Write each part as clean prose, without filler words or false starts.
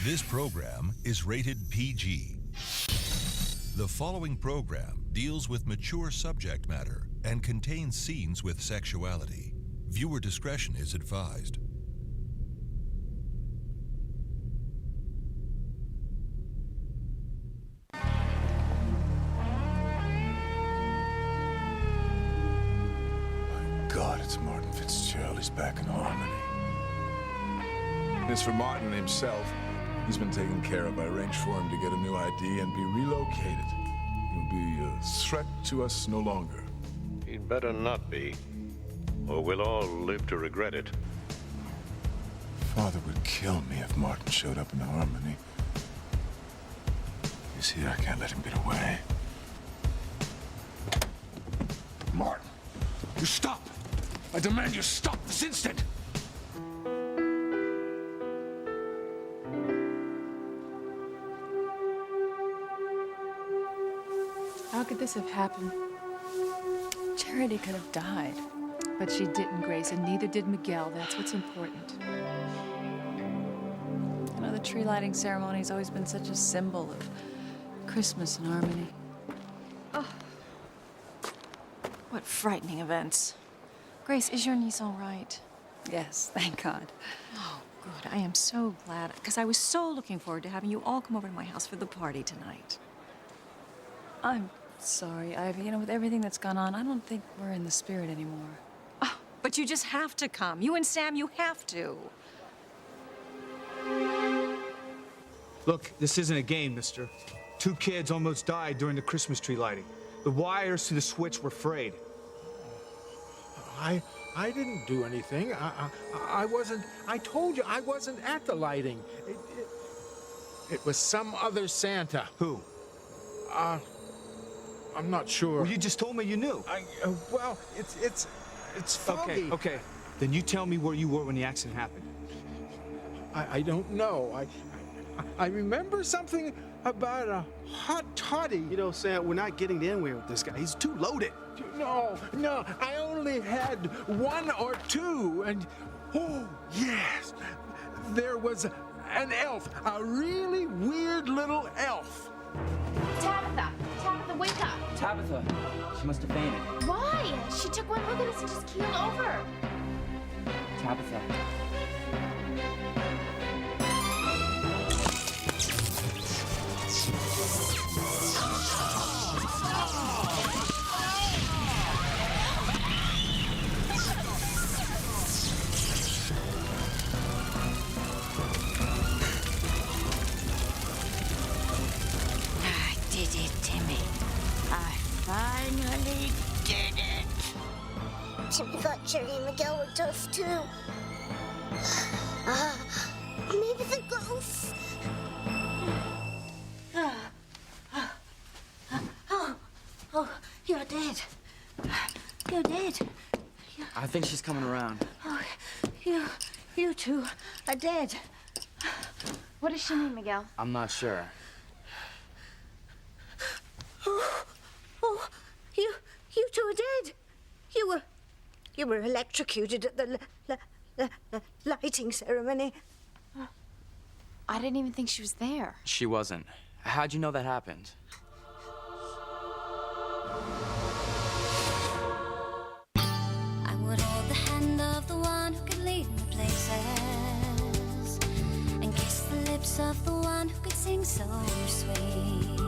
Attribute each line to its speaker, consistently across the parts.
Speaker 1: This program is rated PG. The following program deals with mature subject matter and contains scenes with sexuality. Viewer discretion is advised.
Speaker 2: My God, it's Martin Fitzgerald. He's back in Harmony. As for Martin himself, he's been taken care of. I arranged for him to get a new ID and be relocated. He'll be a threat to us no longer.
Speaker 3: He'd better not be, or we'll all live to regret it.
Speaker 2: Father would kill me if Martin showed up in Harmony. You see, I can't let him get away. Martin, you stop! I demand you stop this instant!
Speaker 4: How could this have happened? Charity could have died. But she didn't, Grace, and neither did Miguel. That's what's important.
Speaker 5: You know, the tree lighting ceremony's always been such a symbol of Christmas and Harmony. Oh. What frightening events. Grace, is your niece all right? Yes, thank God. Oh, good. I am so glad, because I was so looking forward to having you all come over to my house for the party tonight. I'm sorry, Ivy. You know, with everything that's gone on, I don't think we're in the spirit anymore. Oh, but you just have to come. You and Sam, you have to.
Speaker 6: Look, this isn't a game, mister. 2 kids almost died during the Christmas tree lighting. The wires to the switch were frayed.
Speaker 7: I didn't do anything. I wasn't. I told you I wasn't at the lighting. It was some other Santa.
Speaker 6: Who?
Speaker 7: I'm not sure.
Speaker 6: Well, you just told me you knew.
Speaker 7: Well, it's foggy.
Speaker 6: Okay. Then you tell me where you were when the accident happened.
Speaker 7: I don't know. I remember something about a hot toddy.
Speaker 8: You know, Sam, we're not getting anywhere with this guy. He's too loaded.
Speaker 7: No, I only had 1 or 2, and oh, yes, there was an elf, a really weird little elf.
Speaker 9: Tabitha, wake up.
Speaker 10: Tabitha, she must have fainted.
Speaker 9: Why? She took one look at us and just keeled over.
Speaker 10: Tabitha.
Speaker 5: I did it, Timmy. I finally did it.
Speaker 11: Timmy thought Cherry and Miguel were tough too. Maybe the ghosts. Oh, you're dead. You're dead.
Speaker 10: I think she's coming around.
Speaker 11: Oh, you two are dead.
Speaker 9: What does she mean, Miguel?
Speaker 10: I'm not sure.
Speaker 11: Oh, you two are dead. You were electrocuted at the lighting ceremony.
Speaker 9: I didn't even think she was there.
Speaker 10: She wasn't. How'd you know that happened?
Speaker 11: I would hold the hand of the one who could lead me places, and kiss the lips of the one who could sing so sweet.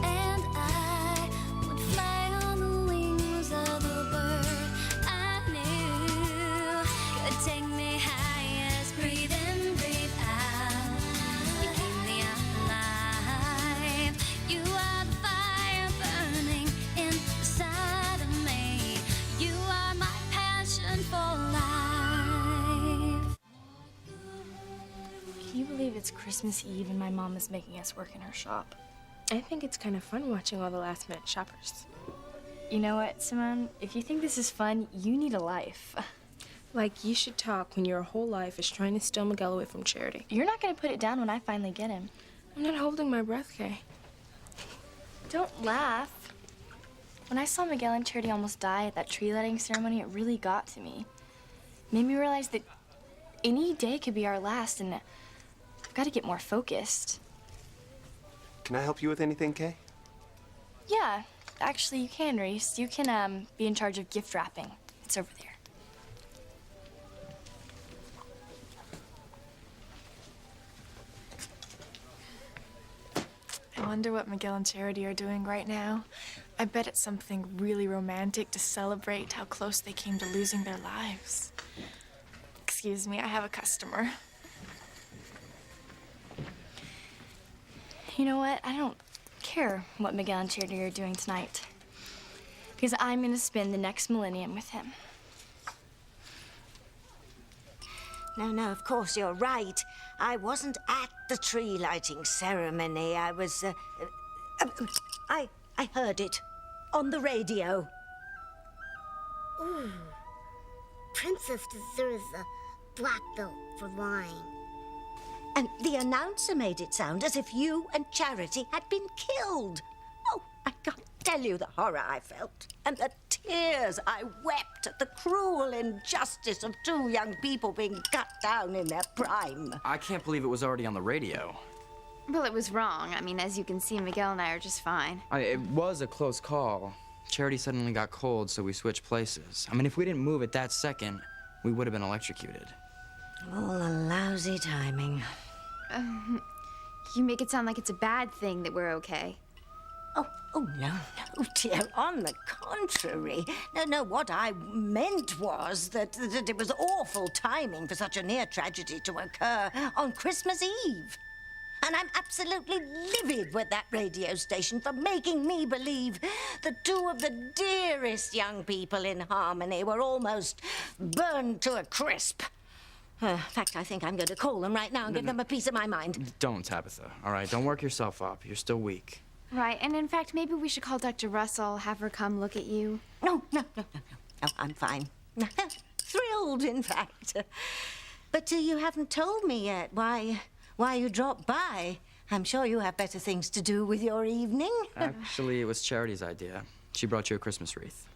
Speaker 11: And I would fly on the wings of the bird I knew could take me highest. Breathe in, breathe out. You keep me alive. You are the fire burning inside of me. You are my passion for life.
Speaker 9: Can you believe it's Christmas Eve and my mom is making us work in her shop?
Speaker 12: I think it's kind of fun watching all the last-minute shoppers.
Speaker 9: You know what, Simone? If you think this is fun, you need a life.
Speaker 12: Like, you should talk when your whole life is trying to steal Miguel away from Charity.
Speaker 9: You're not gonna put it down when I finally get him.
Speaker 12: I'm not holding my breath, Kay.
Speaker 9: Don't laugh. When I saw Miguel and Charity almost die at that tree lighting ceremony, it really got to me. Made me realize that any day could be our last, and got to get more focused.
Speaker 13: Can I help you with anything, Kay?
Speaker 9: Yeah, actually, you can, Reese. You can be in charge of gift wrapping. It's over there.
Speaker 4: I wonder what Miguel and Charity are doing right now. I bet it's something really romantic to celebrate how close they came to losing their lives. Excuse me, I have a customer.
Speaker 9: You know what? I don't care what Miguel and Charity are doing tonight. Because I'm going to spend the next millennium with him.
Speaker 14: No, of course, you're right. I wasn't at the tree lighting ceremony. I was, I heard it on the radio.
Speaker 11: Ooh. Princess deserves a black belt for lying.
Speaker 14: And the announcer made it sound as if you and Charity had been killed. Oh, I can't tell you the horror I felt, and the tears I wept at the cruel injustice of two young people being cut down in their prime.
Speaker 10: I can't believe it was already on the radio.
Speaker 15: Well, it was wrong. I mean, as you can see, Miguel and I are just fine.
Speaker 10: It was a close call. Charity suddenly got cold, so we switched places. I mean, if we didn't move at that second, we would have been electrocuted.
Speaker 14: All a lousy timing.
Speaker 15: You make it sound like it's a bad thing that we're okay.
Speaker 14: Oh, no, dear. On the contrary. No, what I meant was that it was awful timing for such a near tragedy to occur on Christmas Eve. And I'm absolutely livid with that radio station for making me believe that two of the dearest young people in Harmony were almost burned to a crisp. In fact, I think I'm going to call them right now and give them a piece of my mind.
Speaker 10: Don't, Tabitha. All right, don't work yourself up. You're still weak.
Speaker 15: Right, and in fact, maybe we should call Dr. Russell, have her come look at you.
Speaker 14: No, I'm fine. Thrilled, in fact. But you haven't told me yet why you dropped by. I'm sure you have better things to do with your evening.
Speaker 10: Actually, it was Charity's idea. She brought you a Christmas wreath.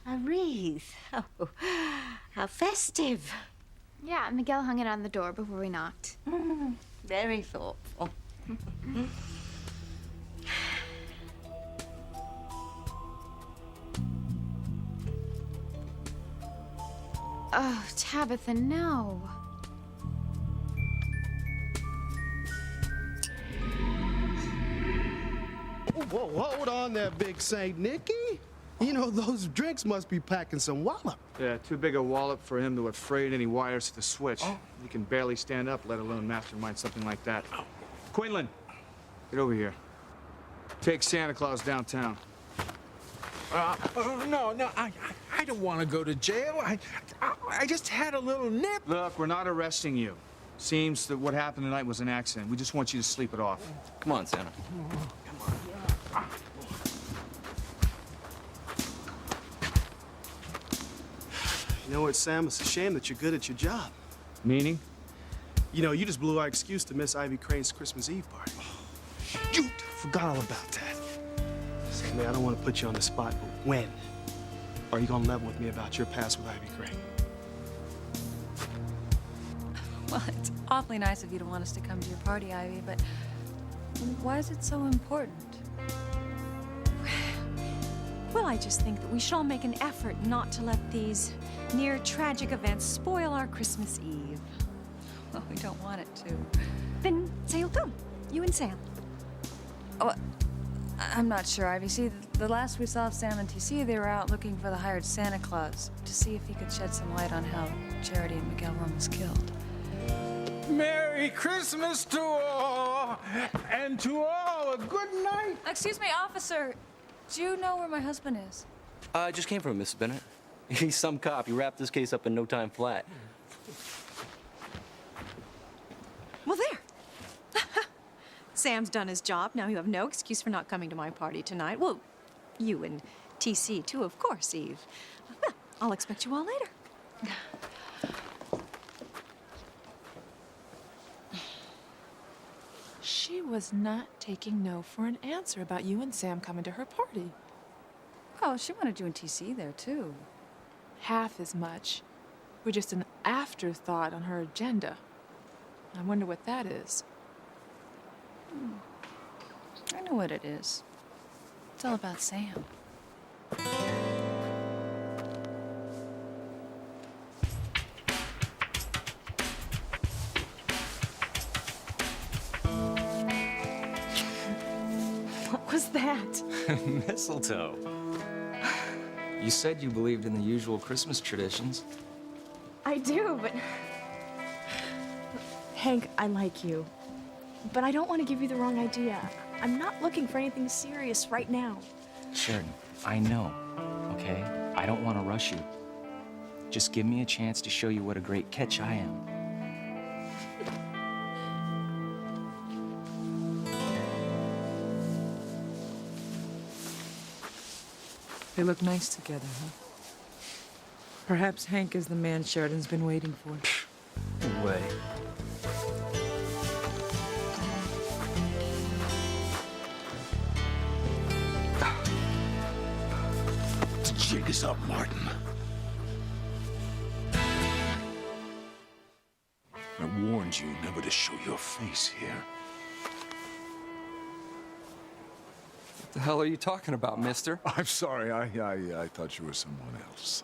Speaker 14: A wreath? Oh, how festive.
Speaker 15: Yeah, Miguel hung it on the door before we knocked.
Speaker 14: Very thoughtful.
Speaker 15: Oh, Tabitha, no.
Speaker 8: Whoa, hold on there, Big Saint Nicky. You know, those drinks must be packing some wallop.
Speaker 6: Yeah, too big a wallop for him to have frayed any wires to the switch. He can barely stand up, let alone mastermind something like that. Quinlan, get over here. Take Santa Claus downtown.
Speaker 7: No, I don't want to go to jail. I just had a little nip.
Speaker 6: Look, we're not arresting you. Seems that what happened tonight was an accident. We just want you to sleep it off.
Speaker 10: Come on, Santa.
Speaker 8: You know what, Sam? It's a shame that you're good at your job.
Speaker 6: Meaning?
Speaker 8: You know, you just blew our excuse to miss Ivy Crane's Christmas Eve party. Shoot! Forgot all about that. Say, man, I don't want to put you on the spot, but when are you gonna level with me about your past with Ivy Crane?
Speaker 4: Well, it's awfully nice of you to want us to come to your party, Ivy, but why is it so important?
Speaker 5: Well, I just think that we should all make an effort not to let these near-tragic events spoil our Christmas Eve.
Speaker 4: Well, we don't want it to.
Speaker 5: Then say you'll come, you and Sam.
Speaker 4: Oh, I'm not sure, Ivy. See, the last we saw of Sam and TC, they were out looking for the hired Santa Claus to see if he could shed some light on how Charity and Miguel were almost killed.
Speaker 7: Merry Christmas to all, and to all a good night.
Speaker 4: Excuse me, officer. Do you know where my husband is?
Speaker 16: I just came from him, Mrs. Bennett. He's some cop. He wrapped this case up in no time flat.
Speaker 5: Well, there. Sam's done his job. Now you have no excuse for not coming to my party tonight. Well, you and TC, too, of course, Eve. Well, I'll expect you all later.
Speaker 4: She was not taking no for an answer about you and Sam coming to her party. Oh, she wanted you and TC there, too. Half as much. We're just an afterthought on her agenda.
Speaker 12: I wonder what that is.
Speaker 4: I know what it is. It's all about Sam.
Speaker 5: What was that?
Speaker 10: Mistletoe. You said you believed in the usual Christmas traditions.
Speaker 5: I do, but... Hank, I like you. But I don't want to give you the wrong idea. I'm not looking for anything serious right now.
Speaker 10: Sheridan, I know, okay? I don't want to rush you. Just give me a chance to show you what a great catch I am.
Speaker 17: They look nice together, huh? Perhaps Hank is the man Sheridan's been waiting for.
Speaker 10: No way.
Speaker 7: The jig is up, Martin. I warned you never to show your face here.
Speaker 10: What the hell are you talking about, mister?
Speaker 2: I'm sorry. I thought you were someone else.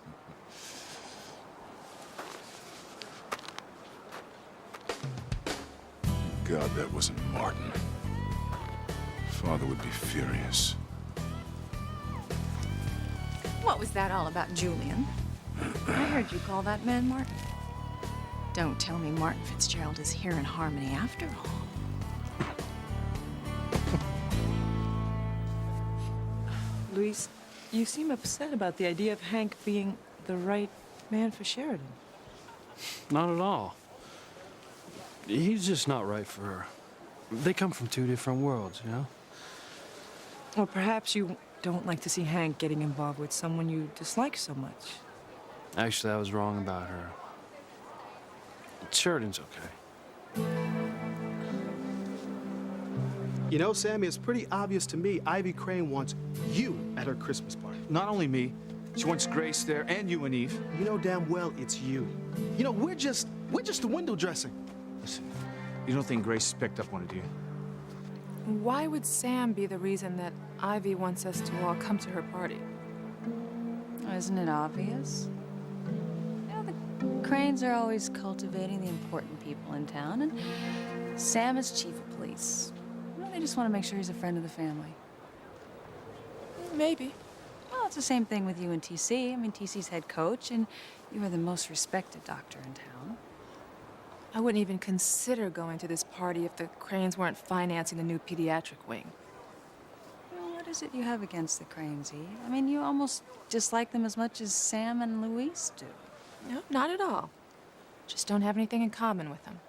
Speaker 2: God, that wasn't Martin. Father would be furious.
Speaker 5: What was that all about, Julian? I heard you call that man Martin. Don't tell me Martin Fitzgerald is here in Harmony after all.
Speaker 17: Luis, you seem upset about the idea of Hank being the right man for Sheridan.
Speaker 8: Not at all. He's just not right for her. They come from two different worlds, you know?
Speaker 17: Or perhaps you don't like to see Hank getting involved with someone you dislike so much.
Speaker 8: Actually, I was wrong about her. Sheridan's okay.
Speaker 6: You know, Sammy, it's pretty obvious to me Ivy Crane wants you at her Christmas party. Not only me, she wants Grace there and you and Eve. You know damn well it's you. You know, we're just the window dressing. Listen, you don't think Grace picked up on it, do you?
Speaker 12: Why would Sam be the reason that Ivy wants us to all come to her party?
Speaker 4: Isn't it obvious? You know, the Cranes are always cultivating the important people in town, and Sam is chief of police. You know, they just want to make sure he's a friend of the family.
Speaker 12: Maybe.
Speaker 4: Well, it's the same thing with you and TC. I mean, TC's head coach, and you are the most respected doctor in town.
Speaker 12: I wouldn't even consider going to this party if the Cranes weren't financing a new pediatric wing.
Speaker 4: Well, what is it you have against the Cranes, E? I mean, you almost dislike them as much as Sam and Luis do.
Speaker 12: No, not at all. Just don't have anything in common with them.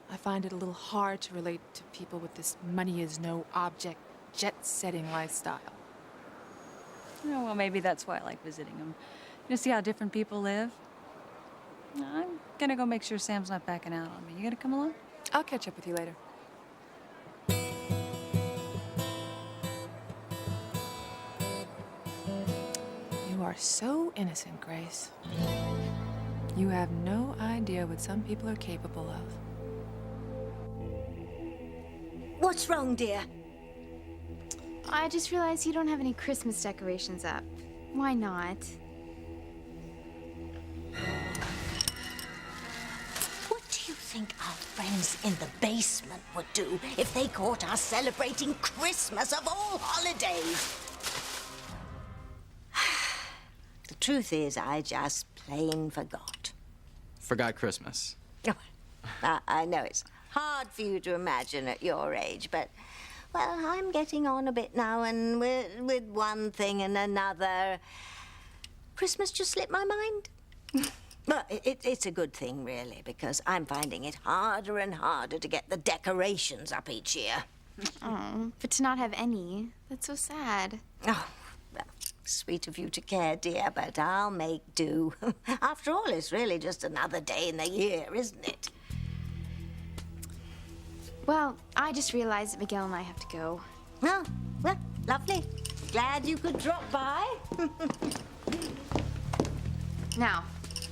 Speaker 12: I find it a little hard to relate to people with this money is no object, jet-setting lifestyle.
Speaker 4: Oh, well, maybe that's why I like visiting them. You see how different people live? I'm gonna go make sure Sam's not backing out on me. You gonna come along?
Speaker 12: I'll catch up with you later. You are so innocent, Grace. You have no idea what some people are capable of.
Speaker 14: What's wrong, dear?
Speaker 15: I just realized you don't have any Christmas decorations up. Why not?
Speaker 14: What do you think our friends in the basement would do if they caught us celebrating Christmas of all holidays? The truth is, I just plain forgot.
Speaker 10: Forgot Christmas.
Speaker 14: I know it's hard for you to imagine at your age, but, well, I'm getting on a bit now, and with one thing and another, Christmas just slipped my mind. But it's a good thing, really, because I'm finding it harder and harder to get the decorations up each year.
Speaker 15: Oh, but to not have any, that's so sad.
Speaker 14: Oh, well, sweet of you to care, dear, but I'll make do. After all, it's really just another day in the year, isn't it?
Speaker 15: Well, I just realized that Miguel and I have to go.
Speaker 14: Oh, well, lovely. Glad you could drop by.
Speaker 15: Now,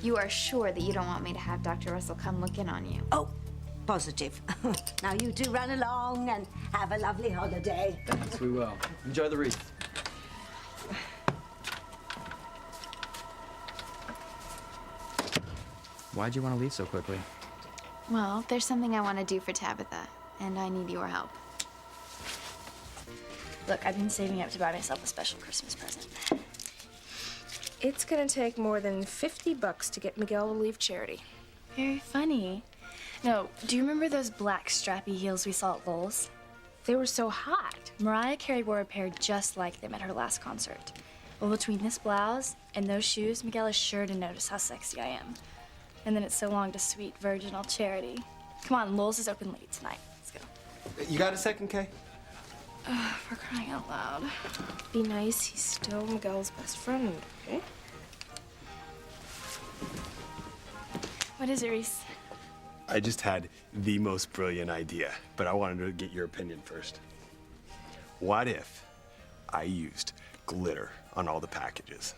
Speaker 15: you are sure that you don't want me to have Dr. Russell come look in on you?
Speaker 14: Oh, Positive. Now you two run along and have a lovely holiday.
Speaker 10: Thanks, we will. Enjoy the wreath. Why'd you want to leave so quickly?
Speaker 15: Well, there's something I want to do for Tabitha, and I need your help. Look, I've been saving up to buy myself a special Christmas present.
Speaker 18: It's gonna take more than $50 to get Miguel to leave charity.
Speaker 9: Very funny. No, do you remember those black strappy heels we saw at Lowell's?
Speaker 18: They were so hot.
Speaker 9: Mariah Carey wore a pair just like them at her last concert. Well, between this blouse and those shoes, Miguel is sure to notice how sexy I am. And then it's so long to sweet virginal charity. Come on, Lowell's is open late tonight. Let's go.
Speaker 13: You got a second, Kay?
Speaker 9: For crying out loud.
Speaker 18: Be nice, he's still Miguel's best friend, okay?
Speaker 9: What is it, Reese?
Speaker 13: I just had the most brilliant idea, but I wanted to get your opinion first. What if I used glitter on all the packages?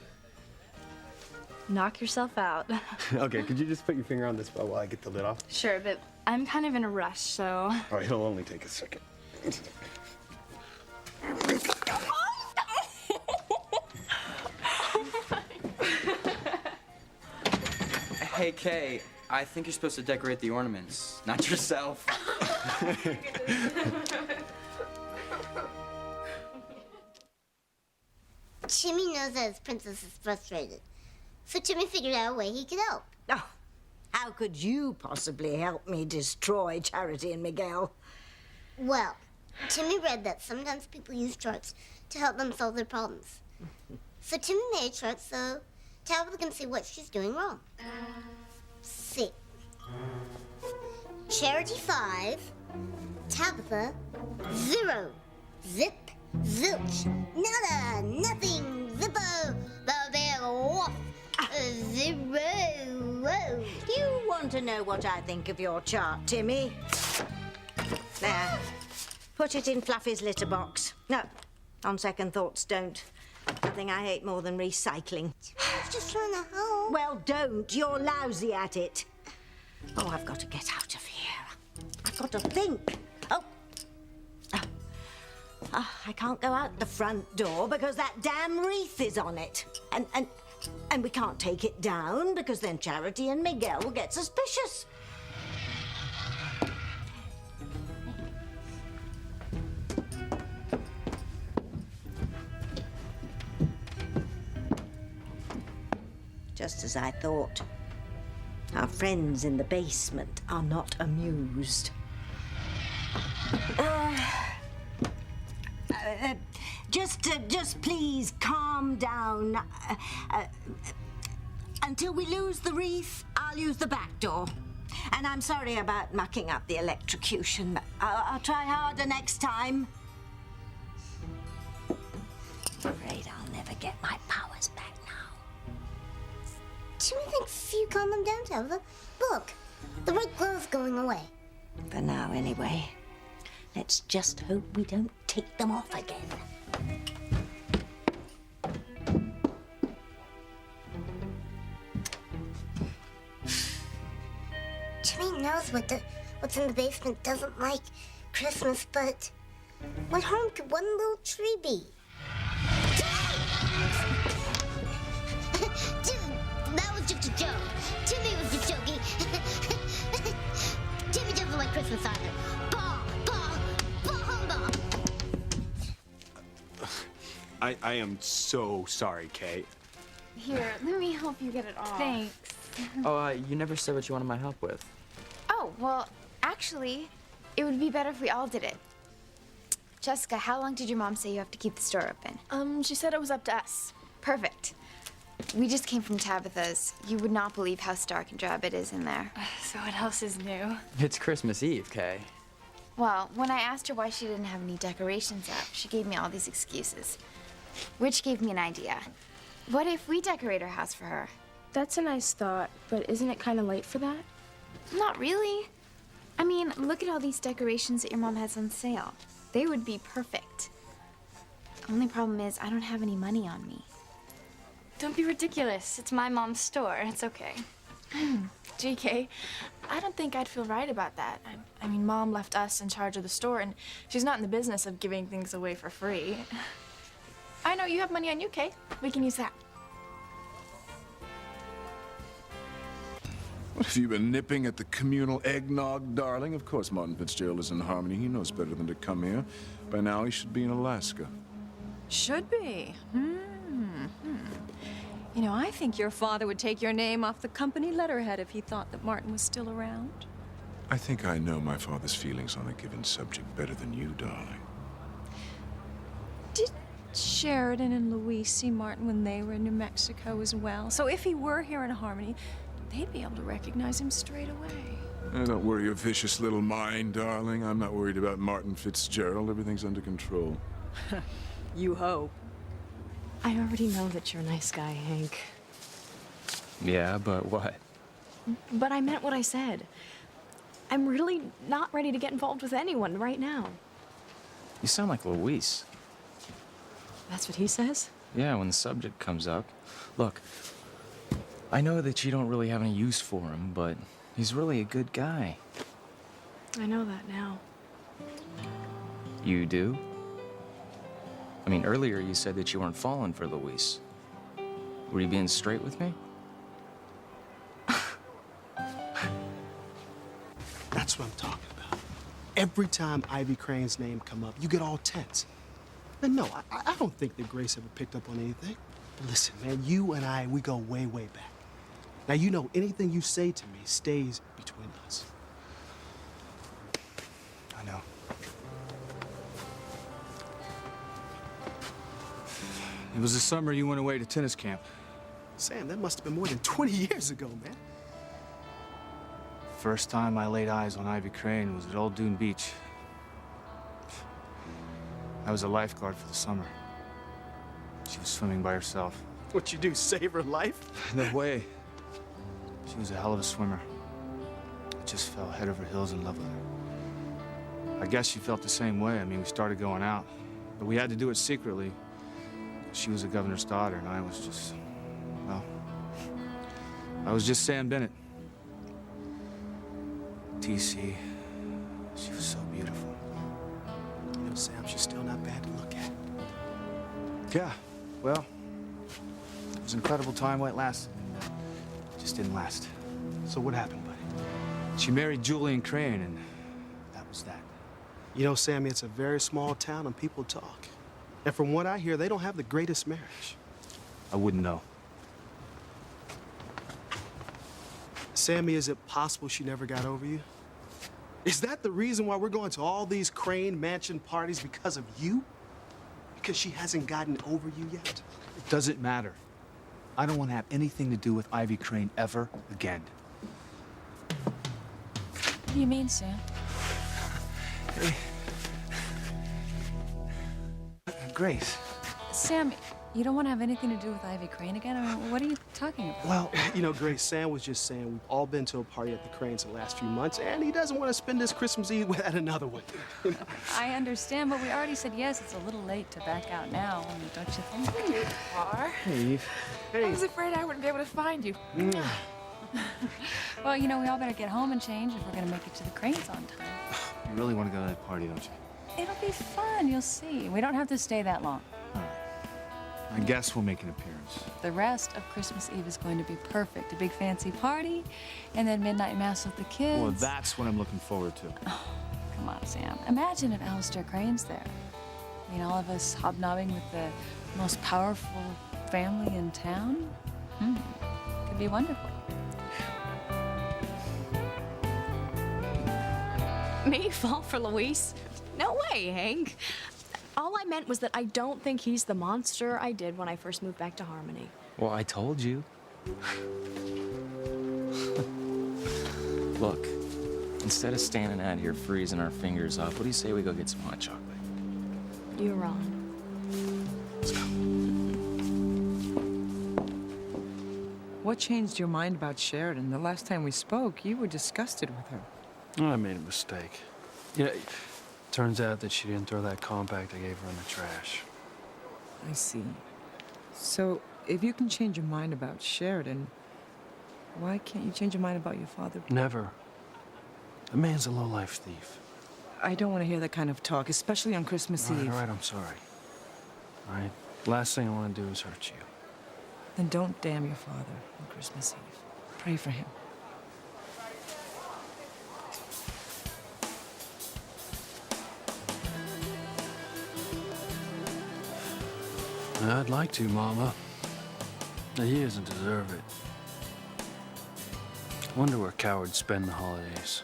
Speaker 9: Knock yourself out.
Speaker 13: Okay, could you just put your finger on this while I get the lid off?
Speaker 9: Sure, but I'm kind of in a rush, so...
Speaker 13: All right, it'll only take a second.
Speaker 10: Hey, Kay, I think you're supposed to decorate the ornaments, not yourself.
Speaker 19: Timmy knows that his princess is frustrated, so Timmy figured out a way he could help.
Speaker 14: Oh, how could you possibly help me destroy Charity and Miguel?
Speaker 19: Well, Timmy read that sometimes people use charts to help them solve their problems. So Timmy made a chart so Tabitha can see what she's doing wrong. See. Charity 5, Tabitha 0. Zip, zilch, nada, nothing, zippo, the big woof, 0.
Speaker 14: You want to know what I think of your chart, Timmy? There. Put it in Fluffy's litter box. No, on second thoughts, don't. Nothing I hate more than recycling.
Speaker 19: I was just trying to help.
Speaker 14: Well, don't. You're lousy at it. Oh, I've got to get out of here. I've got to think. I can't go out the front door because that damn wreath is on it. And we can't take it down because then Charity and Miguel will get suspicious. Just as I thought. Our friends in the basement are not amused. Just please calm down. Until we lose the wreath, I'll use the back door. And I'm sorry about mucking up the electrocution. I'll try harder next time. I'm afraid I'll never get my powers back now.
Speaker 19: Timmy thinks you calm them down, Tabitha. Look, the red glow's going away.
Speaker 14: For now, anyway. Let's just hope we don't take them off again.
Speaker 19: Timmy knows what's in the basement doesn't like Christmas, but what harm could one little tree be? Timmy, that was just a joke. Timmy was just joking. Timmy doesn't like Christmas either. Bah, bah, bah, humbug.
Speaker 13: I am so sorry, Kay.
Speaker 15: Here, let me help you get it off. Thanks.
Speaker 10: Oh, you never said what you wanted my help with.
Speaker 15: Oh, well, actually, it would be better if we all did it. Jessica, how long did your mom say you have to keep the store open?
Speaker 18: She said it was up to us.
Speaker 15: Perfect. We just came from Tabitha's. You would not believe how stark and drab it is in there.
Speaker 9: So what else is new?
Speaker 10: It's Christmas Eve, Kay.
Speaker 15: Well, when I asked her why she didn't have any decorations up, she gave me all these excuses. Which gave me an idea. What if we decorate her house for her?
Speaker 18: That's a nice thought, but isn't it kind of late for that?
Speaker 15: Not really. I mean, look at all these decorations that your mom has on sale. They would be perfect. Only problem is I don't have any money on me.
Speaker 9: Don't be ridiculous. It's my mom's store. It's okay.
Speaker 18: GK, I don't think I'd feel right about that. I mean, Mom left us in charge of the store, and she's not in the business of giving things away for free. I know you have money on you, Kay. We can use that.
Speaker 2: What have you been nipping at the communal eggnog, darling? Of course Martin Fitzgerald is in Harmony. He knows better than to come here. By now he should be in Alaska.
Speaker 5: Should be. You know, I think your father would take your name off the company letterhead if he thought that Martin was still around.
Speaker 2: I think I know my father's feelings on a given subject better than you, darling.
Speaker 5: Did Sheridan and Louise see Martin when they were in New Mexico as well? So if he were here in Harmony, they'd be able to recognize him straight away.
Speaker 2: Don't worry your vicious little mind, darling. I'm not worried about Martin Fitzgerald. Everything's under control.
Speaker 5: You hope.
Speaker 20: I already know that you're a nice guy, Hank.
Speaker 10: Yeah, but what?
Speaker 20: But I meant what I said. I'm really not ready to get involved with anyone right now.
Speaker 10: You sound like Luis.
Speaker 20: That's what he says?
Speaker 10: Yeah, when the subject comes up. Look, I know that you don't really have any use for him, but he's really a good guy.
Speaker 20: I know that now.
Speaker 10: You do? I mean, earlier you said that you weren't falling for Luis. Were you being straight with me?
Speaker 8: That's what I'm talking about. Every time Ivy Crane's name come up, you get all tense. And no, I don't think that Grace ever picked up on anything. But listen, man, you and I, we go way, way back. Now, you know, anything you say to me stays between us.
Speaker 6: I know. It was the summer you went away to tennis camp.
Speaker 8: Sam, that must have been more than 20 years ago, man.
Speaker 6: First time I laid eyes on Ivy Crane was at Old Dune Beach. I was a lifeguard for the summer. She was swimming by herself.
Speaker 8: What you do, save her life?
Speaker 6: No way. She was a hell of a swimmer. I just fell head over heels in love with her. I guess she felt the same way. I mean, we started going out, but we had to do it secretly. She was a governor's daughter, and I was just, well, I was just Sam Bennett. TC, she was so beautiful.
Speaker 8: You know, Sam, she's still not bad to look at.
Speaker 6: Yeah, well, it was an incredible time while it lasted. It just didn't last.
Speaker 8: So what happened, buddy?
Speaker 6: She married Julian Crane, and that was that.
Speaker 8: You know, Sammy, it's a very small town, and people talk. And from what I hear, they don't have the greatest marriage.
Speaker 6: I wouldn't know.
Speaker 8: Sammy, is it possible she never got over you? Is that the reason why we're going to all these Crane Mansion parties, because of you? Because she hasn't gotten over you yet?
Speaker 6: It doesn't matter. I don't want to have anything to do with Ivy Crane ever again.
Speaker 5: What do you mean, Sam?
Speaker 6: Hey. Grace.
Speaker 5: Sam, you don't want to have anything to do with Ivy Crane again? I mean, what are you talking about?
Speaker 8: Well, you know, Grace, Sam was just saying we've all been to a party at the Cranes the last few months, and he doesn't want to spend this Christmas Eve without another one.
Speaker 5: I understand, but we already said yes. It's a little late to back out now, don't you think?
Speaker 18: You are.
Speaker 6: Hey.
Speaker 18: I was afraid I wouldn't be able to find you.
Speaker 5: Well, you know, we all better get home and change if we're going to make it to the Cranes on time.
Speaker 6: You really want to go to that party, don't you?
Speaker 5: It'll be fun, you'll see. We don't have to stay that long.
Speaker 6: All right. I guess we'll make an appearance.
Speaker 5: The rest of Christmas Eve is going to be perfect. A big fancy party, and then midnight mass with the kids.
Speaker 6: Well, that's what I'm looking forward to.
Speaker 5: Oh, come on, Sam. Imagine if Alistair Crane's there. I mean, all of us hobnobbing with the most powerful family in town. Could be wonderful.
Speaker 20: Me fall for Luis? No way, Hank. All I meant was that I don't think he's the monster I did when I first moved back to Harmony.
Speaker 10: Well, I told you. Look, instead of standing out here freezing our fingers off, what do you say we go get some hot chocolate?
Speaker 20: You're wrong.
Speaker 10: Let's go.
Speaker 17: What changed your mind about Sheridan? The last time we spoke, you were disgusted with her.
Speaker 16: Oh, I made a mistake. Yeah, turns out that she didn't throw that compact I gave her in the trash.
Speaker 17: I see. So, if you can change your mind about Sheridan, why can't you change your mind about your father?
Speaker 16: Never. The man's a low-life thief.
Speaker 17: I don't want to hear that kind of talk, especially on Christmas Eve.
Speaker 16: All right, I'm sorry. All right, last thing I want to do is hurt you.
Speaker 17: Then don't damn your father on Christmas Eve. Pray for him.
Speaker 16: I'd like to, Mama. But he doesn't deserve it. I wonder where cowards spend the holidays.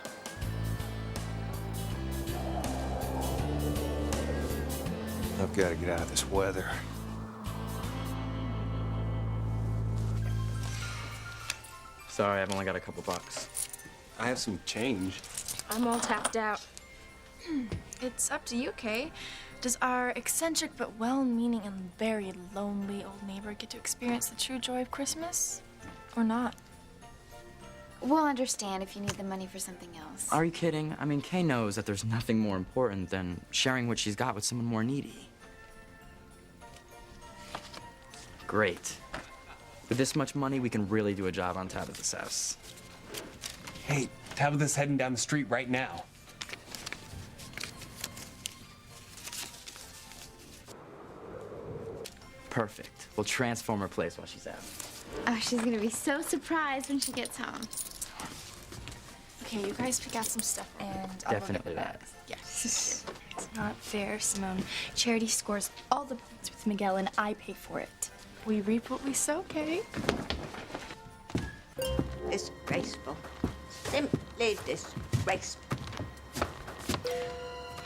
Speaker 13: I've got to get out of this weather.
Speaker 10: Sorry, I've only got a couple bucks.
Speaker 13: I have some change.
Speaker 18: I'm all tapped out. It's up to you, Kay. Does our eccentric but well-meaning and very lonely old neighbor get to experience the true joy of Christmas? Or not?
Speaker 15: We'll understand if you need the money for something else.
Speaker 10: Are you kidding? I mean, Kay knows that there's nothing more important than sharing what she's got with someone more needy. Great. With this much money, we can really do a job on Tabitha's house.
Speaker 13: Hey, Tabitha's heading down the street right now.
Speaker 10: Perfect. We'll transform her place while she's out.
Speaker 15: Oh, she's gonna be so surprised when she gets home.
Speaker 18: Okay, you guys pick out some stuff and I'll
Speaker 10: Definitely
Speaker 18: look at the bags. Yes. It's not fair, Simone. Charity scores all the points with Miguel and I pay for it. We reap what we sow, Kay.
Speaker 14: Disgraceful. Simply disgraceful.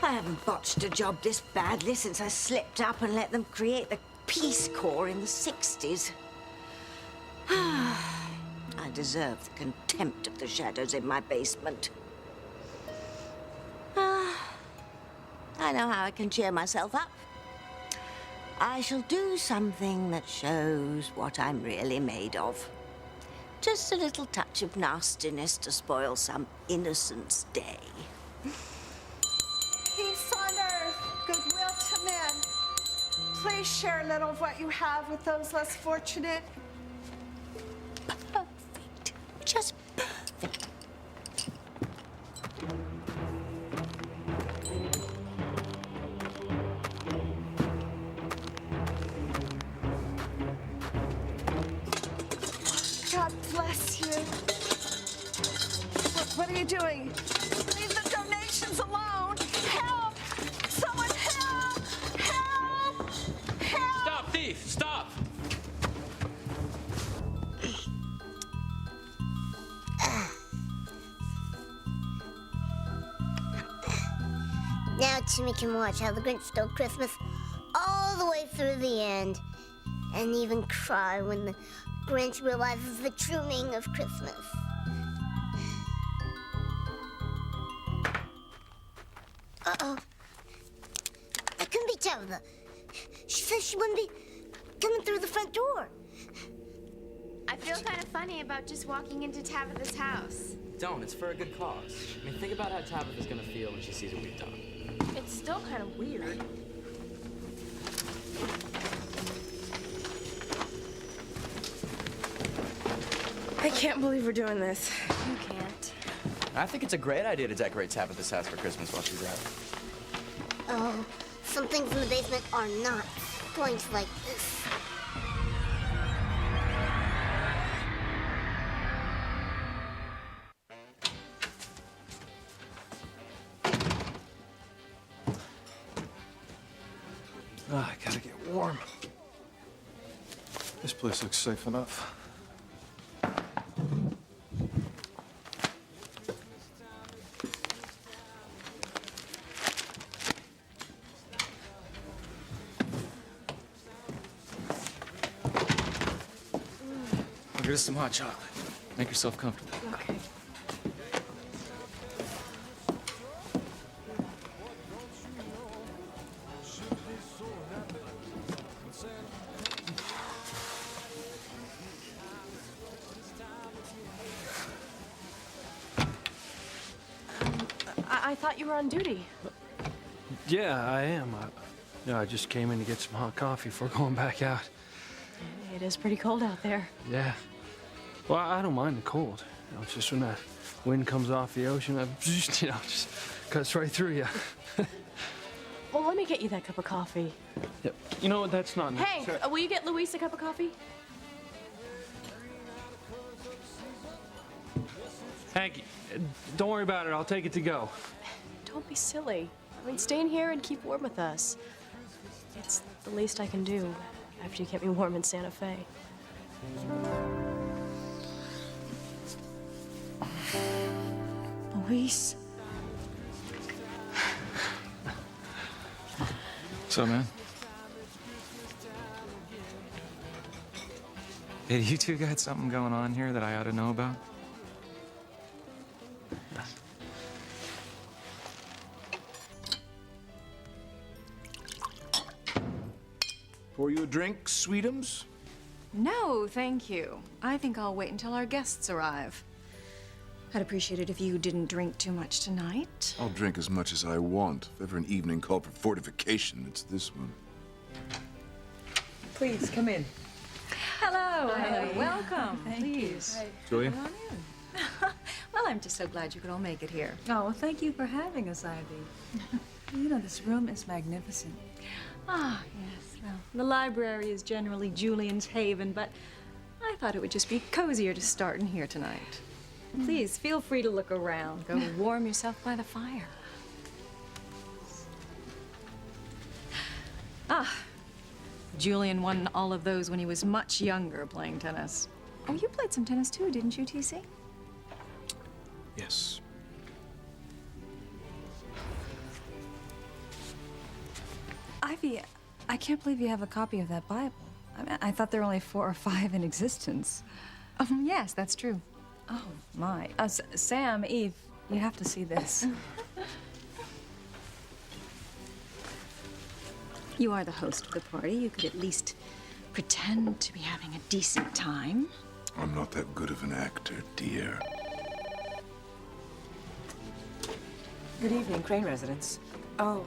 Speaker 14: I haven't botched a job this badly since I slipped up and let them create the Peace Corps in the 60s. I deserve the contempt of the shadows in my basement. I know how I can cheer myself up. I shall do something that shows what I'm really made of. Just a little touch of nastiness to spoil some innocent's day.
Speaker 21: Peace on earth, goodwill to men. Please share a little of what you have with those less fortunate.
Speaker 14: Perfect. Just perfect.
Speaker 21: God bless you. What are you doing? Leave the donations alone. Help! Someone help! Help! Help!
Speaker 16: Stop, thief! Stop!
Speaker 19: Now Timmy can watch how the Grinch stole Christmas all the way through the end, and even cry when the Grinch realizes the true meaning of Christmas. Uh-oh. That couldn't be Tabitha. She says she wouldn't be coming through the front door.
Speaker 15: I feel kind of funny about just walking into Tabitha's house.
Speaker 10: Don't. It's for a good cause. I mean, think about how Tabitha's gonna feel when she sees what we've done.
Speaker 18: It's still kind of weird.
Speaker 22: I can't believe we're doing this.
Speaker 18: You can't.
Speaker 10: I think it's a great idea to decorate Tabitha's house for Christmas while she's out.
Speaker 19: Oh, some things in the basement are not going to like this.
Speaker 2: I gotta get warm. This place looks safe enough.
Speaker 10: I'll get us some hot chocolate. Make yourself comfortable.
Speaker 18: Okay. I thought you were on duty.
Speaker 16: Yeah, I am. I just came in to get some hot coffee before going back out.
Speaker 18: It is pretty cold out there.
Speaker 16: Yeah. Well, I don't mind the cold. It's just when Wind comes off the ocean, just cuts right through you.
Speaker 20: Well, let me get you that cup of coffee.
Speaker 16: Yep. You know what? That's not
Speaker 20: Hank,
Speaker 16: necessary.
Speaker 20: will you get Luis a cup of coffee?
Speaker 16: Hank, don't worry about it. I'll take it to go.
Speaker 20: Don't be silly. I mean, stay in here and keep warm with us. It's the least I can do after you kept me warm in Santa Fe.
Speaker 5: Luis.
Speaker 1: What's up, man? Hey, you two got something going on here that I ought to know about?
Speaker 2: Pour you a drink, sweetums?
Speaker 4: No, thank you. I think I'll wait until our guests arrive. I'd appreciate it if you didn't drink too much tonight.
Speaker 2: I'll drink as much as I want. If ever an evening called for fortification, it's this one.
Speaker 17: Please, come in.
Speaker 4: Hello.
Speaker 17: Hi.
Speaker 4: Welcome.
Speaker 17: Thank
Speaker 4: Please.
Speaker 17: you.
Speaker 1: Julia?
Speaker 4: Come on in. Well, I'm just so glad you could all make it here. Oh, well, thank you for having us, Ivy. You know, this room is magnificent. Ah, yes. Well, the library is generally Julian's haven, but I thought it would just be cozier to start in here tonight. Please, feel free to look around. Go warm yourself by the fire. Ah, Julian won all of those when he was much younger playing tennis. Oh, you played some tennis too, didn't you, TC?
Speaker 2: Yes.
Speaker 4: Ivy, I can't believe you have a copy of that Bible. I thought there were only 4 or 5 in existence. Yes, that's true. Oh, my. Sam, Eve, you have to see this. You are the host of the party. You could at least pretend to be having a decent time.
Speaker 2: I'm not that good of an actor, dear.
Speaker 17: Good evening, Crane residence. Oh,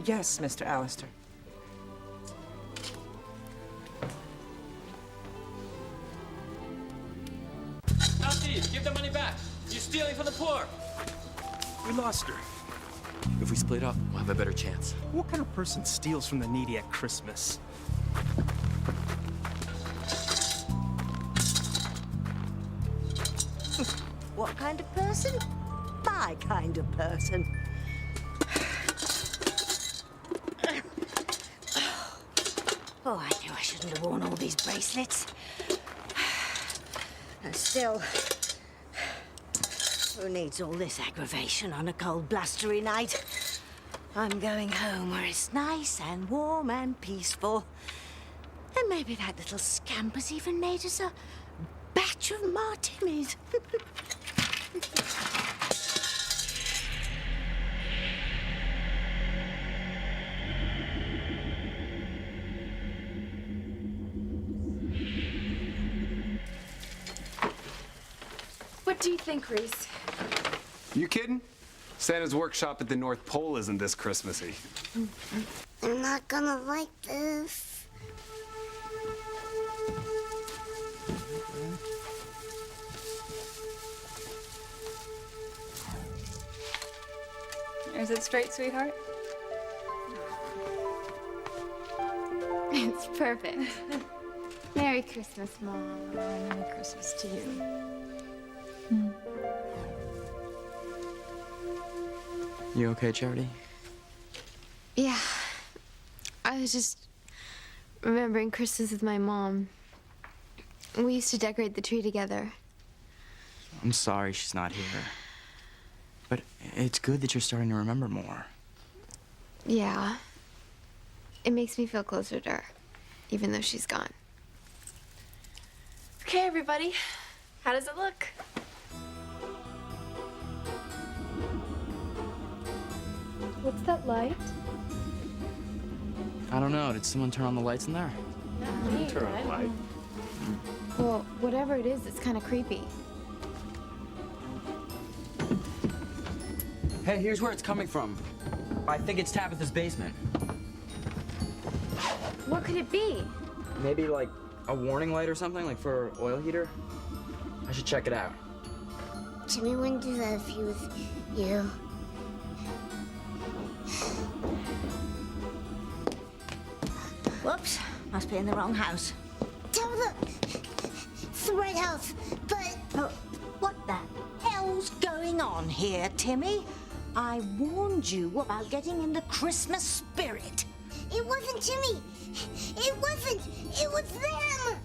Speaker 17: yes, Mr. Allister.
Speaker 3: Alcide, give the money back. You're stealing from the poor.
Speaker 8: We lost her.
Speaker 10: If we split up, we'll have a better chance.
Speaker 8: What kind of person steals from the needy at Christmas?
Speaker 14: What kind of person? My kind of person. Oh, I knew I shouldn't have worn all these bracelets. And still, who needs all this aggravation on a cold, blustery night? I'm going home where it's nice and warm and peaceful. And maybe that little scamp has even made us a batch of martinis.
Speaker 22: What do you think, Reese?
Speaker 13: You kidding? Santa's workshop at the North Pole isn't this Christmassy.
Speaker 19: I'm not gonna like this.
Speaker 4: Is it straight, sweetheart?
Speaker 15: It's perfect. Merry Christmas, Mom.
Speaker 4: Merry Christmas to you.
Speaker 10: You okay, Charity?
Speaker 15: Yeah. I was just remembering Christmas with my mom. We used to decorate the tree together.
Speaker 10: I'm sorry she's not here. But it's good that you're starting to remember more.
Speaker 15: Yeah. It makes me feel closer to her, even though she's gone.
Speaker 18: Okay, everybody. How does it look?
Speaker 15: What's that light?
Speaker 10: I don't know. Did someone turn on the lights in there?
Speaker 8: Turn on the light.
Speaker 15: Well, whatever it is, it's kind of creepy.
Speaker 10: Hey, here's where it's coming from. I think it's Tabitha's basement.
Speaker 15: What could it be?
Speaker 10: Maybe like a warning light or something, like for an oil heater? I should check it out.
Speaker 19: Timmy wouldn't do that if he was you.
Speaker 14: Whoops, must be in the wrong house.
Speaker 19: Tabitha, it's the right house, but...
Speaker 14: What the hell's going on here, Timmy? I warned you about getting in the Christmas spirit.
Speaker 19: It wasn't Timmy. It wasn't. It was them.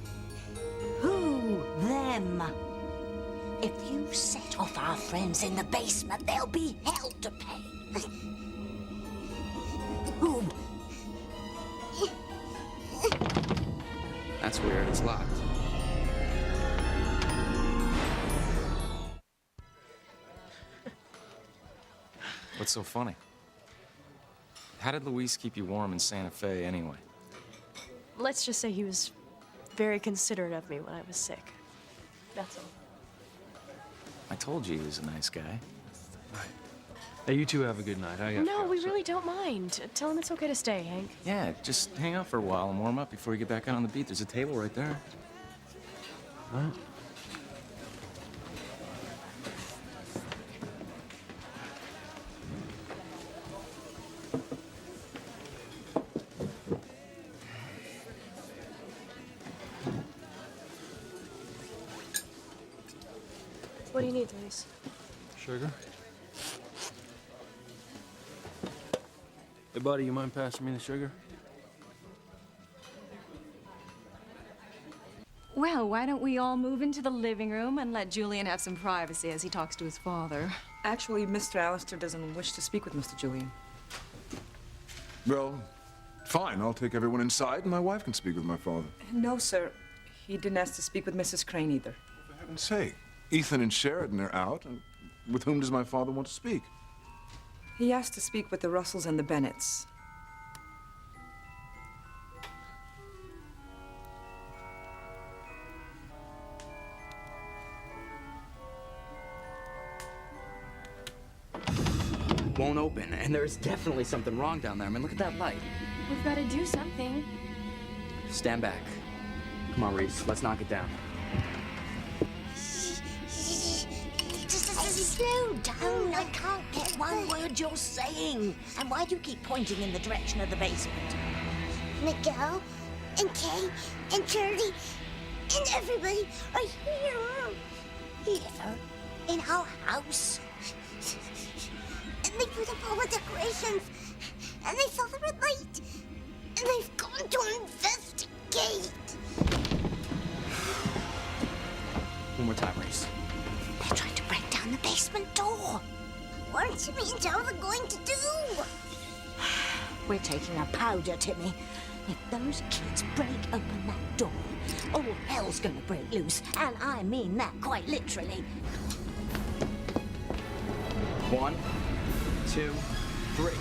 Speaker 14: Who, them? If you set off our friends in the basement, there'll be hell to pay. Who?
Speaker 10: That's weird. It's locked.
Speaker 1: What's so funny? How did Luis keep you warm in Santa Fe anyway?
Speaker 5: Let's just say he was very considerate of me when I was sick. That's all.
Speaker 1: I told you he was a nice guy.
Speaker 16: Hey, you two have a good night. I got
Speaker 5: No, we really don't mind. Tell him it's okay to stay, Hank.
Speaker 1: Yeah, just hang out for a while and warm up before you get back out on the beat. There's a table right there.
Speaker 16: Huh?
Speaker 5: What do you need, Luis?
Speaker 16: Sugar? Hey, buddy, you mind passing me the sugar?
Speaker 4: Well, why don't we all move into the living room and let Julian have some privacy as he talks to his father?
Speaker 17: Actually, Mr. Allister doesn't wish to speak with Mr. Julian.
Speaker 2: Well, fine. I'll take everyone inside and my wife can speak with my father.
Speaker 17: No, sir. He didn't ask to speak with Mrs. Crane either.
Speaker 2: For heaven's sake. Ethan and Sheridan are out. And with whom does my father want to speak?
Speaker 17: He asked to speak with the Russells and the Bennetts.
Speaker 10: Won't open, and there's definitely something wrong down there. I mean, look at that light.
Speaker 18: We've got to do something.
Speaker 10: Stand back. Come on, Reese. Let's knock it down.
Speaker 14: Just slow down. I can't get one word you're saying. And why do you keep pointing in the direction of the basement?
Speaker 19: Miguel and Kay and Charity and everybody are here.
Speaker 14: Here? In our house?
Speaker 19: And they put up all the decorations. And they saw the red light. And they've gone to investigate.
Speaker 10: One more time, Reese.
Speaker 14: They're trying to break down the basement door.
Speaker 19: What are Timmy and Tabitha going to do?
Speaker 14: We're taking a powder, Timmy. If those kids break open that door, all hell's gonna break loose. And I mean that quite literally.
Speaker 10: 1, 2, 3.